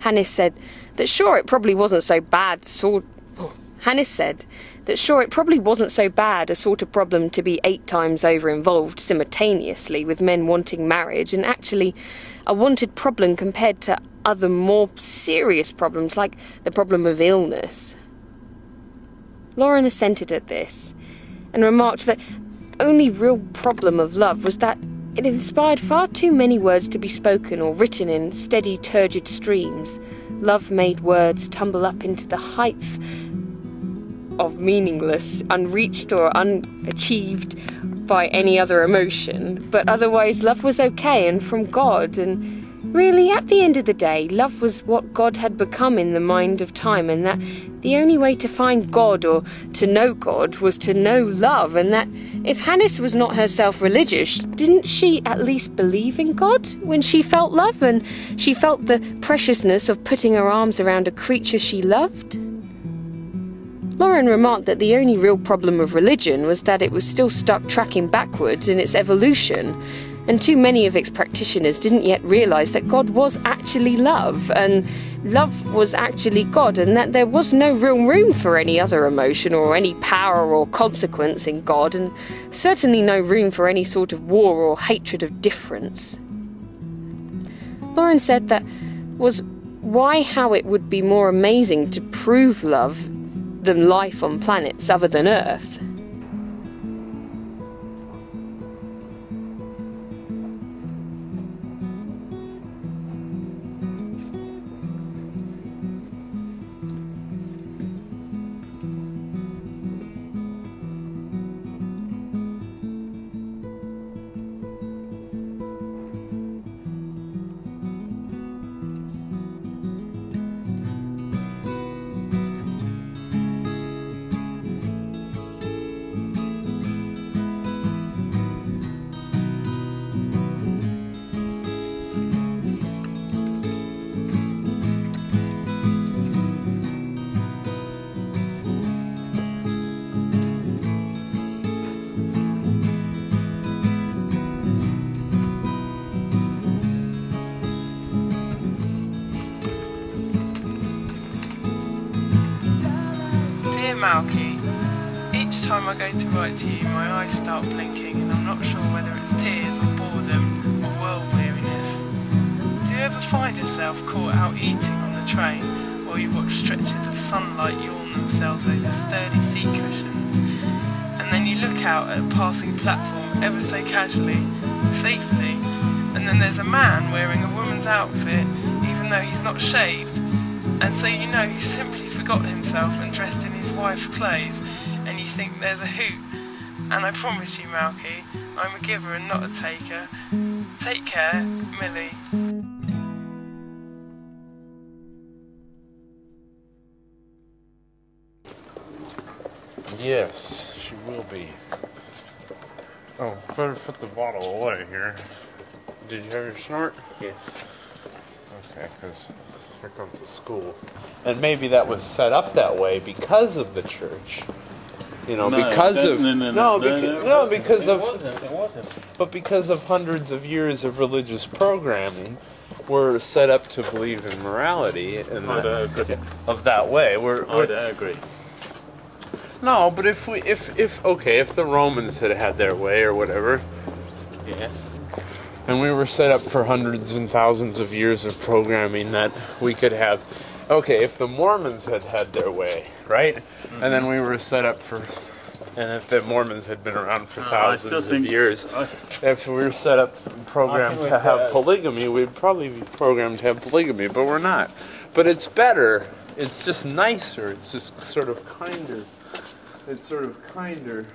Hannes said that sure it probably wasn't so bad Hannes said that sure it probably wasn't so bad a sort of problem to be 8 times over involved simultaneously with men wanting marriage, and actually a wanted problem compared to other more serious problems like the problem of illness. Lauren assented at this and remarked that the only real problem of love was that it inspired far too many words to be spoken or written in steady, turgid streams. Love made words tumble up into the height of meaningless, unreached or unachieved by any other emotion, but otherwise love was okay and from God, and really, at the end of the day, love was what God had become in the mind of time, and that the only way to find God or to know God was to know love, and that if Hannes was not herself religious, didn't she at least believe in God when she felt love, and she felt the preciousness of putting her arms around a creature she loved? Lauren remarked that the only real problem of religion was that it was still stuck tracking backwards in its evolution, and too many of its practitioners didn't yet realise that God was actually love, and love was actually God, and that there was no real room for any other emotion or any power or consequence in God, and certainly no room for any sort of war or hatred of difference. Lauren said that was how it would be more amazing to prove love than life on planets other than Earth. Malky, each time I go to write to you, my eyes start blinking and I'm not sure whether it's tears or boredom or world weariness. Do you ever find yourself caught out eating on the train, or you watch stretches of sunlight yawn themselves over sturdy seat cushions, and then you look out at a passing platform ever so casually, safely, and then there's a man wearing a woman's outfit even though he's not shaved, and so you know he's simply forgot himself and dressed in his wife's clothes, and you think there's a hoot. And I promise you, Malky, I'm a giver and not a taker. Take care, Millie. Yes, she will be. Oh, better put the bottle away here. Did you have your snort? Yes. Okay, because here comes the school. And maybe that was set up that way because of the church. You know, because of it wasn't. But because of hundreds of years of religious programming, we're set up to believe in morality and of that way. I agree. No, but if the Romans had their way or whatever, yes, and we were set up for hundreds and thousands of years of programming that we could have. Okay, if the Mormons had their way, right? Mm-hmm. And then we were set up for, and if the Mormons had been around for thousands of years, if we were set up and programmed to have polygamy, we'd probably be programmed to have polygamy, but we're not. But it's better, it's just nicer, it's just sort of kinder. It's sort of kinder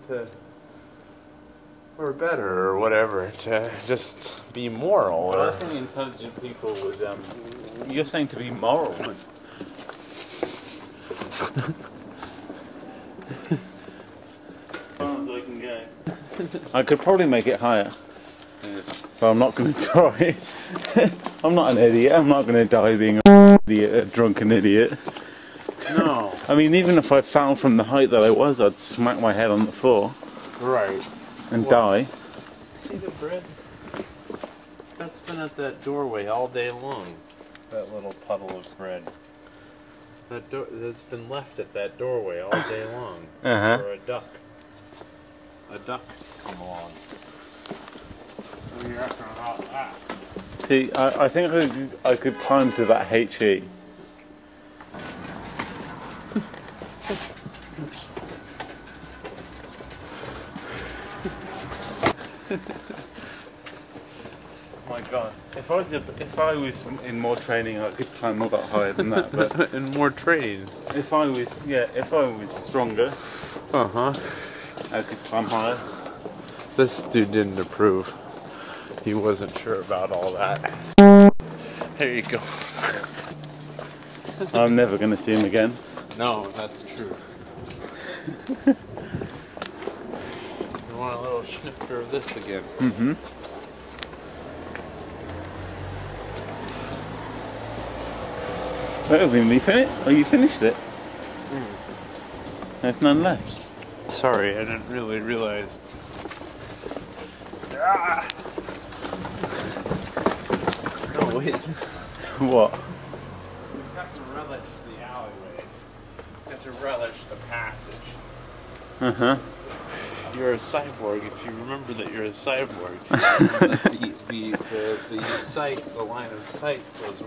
to, or better, or whatever, to just be moral. Well, I think intelligent people would, you're saying to be moral. As far as I can go. I could probably make it higher. Yes. But I'm not going to try. I'm not an idiot. I'm not going to die being a drunken idiot. No. I mean, even if I fell from the height that I was, I'd smack my head on the floor. Right. And die. See the bread? That's been at that doorway all day long. That little puddle of bread. That's been left at that doorway all day long. For a duck. A duck come along. What do you reckon about that? See, I think I could climb to that HE. My God, if I was in more training, I could climb a lot higher than that. But in more training. if I was stronger, I could climb higher. This dude didn't approve. He wasn't sure about all that. There you go. I'm never going to see him again. No, that's true. You want a little snifter of this again? Mm-hmm. Well, have we finished? Oh, you finished it? There's none left. Sorry, I didn't really realize. Ah! No, wait. What? You have to relish the alleyway. You have to relish the passage. Uh-huh. You're a cyborg if you remember that you're a cyborg. the line of sight goes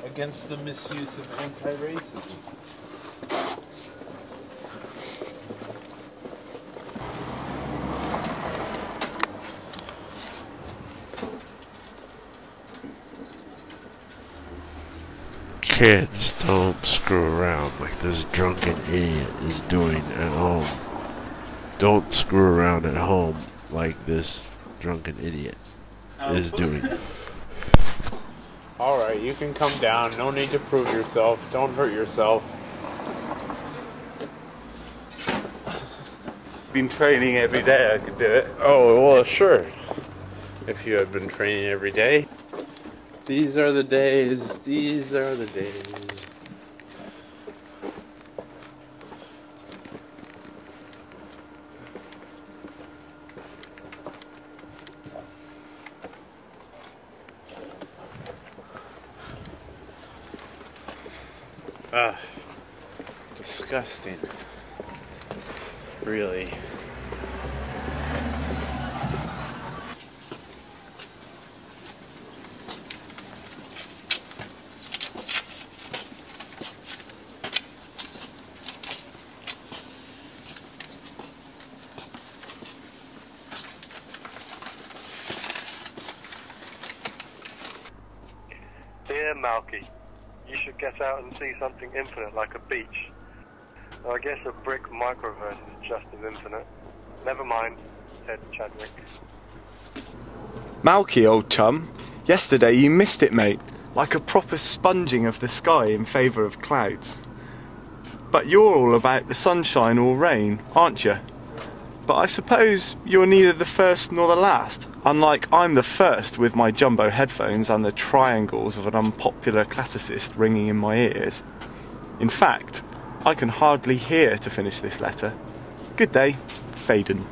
against the misuse of anti-racism. Kids, don't screw around like this drunken idiot is doing at home. Don't screw around at home like this drunken idiot is doing. Alright, you can come down. No need to prove yourself. Don't hurt yourself. Been training every day, I could do it. Oh, well, sure. If you had been training every day. These are the days. These are the days. Ah, disgusting. Really. Dear Malky, you should get out and see something infinite like a beach. Though I guess a brick microverse is just as infinite. Never mind, Ted Chadwick. Malky, old chum, yesterday you missed it, mate. Like a proper sponging of the sky in favour of clouds. But you're all about the sunshine or rain, aren't you? But I suppose you're neither the first nor the last, unlike I'm the first with my jumbo headphones and the triangles of an unpopular classicist ringing in my ears. In fact, I can hardly hear to finish this letter. Good day, Faden.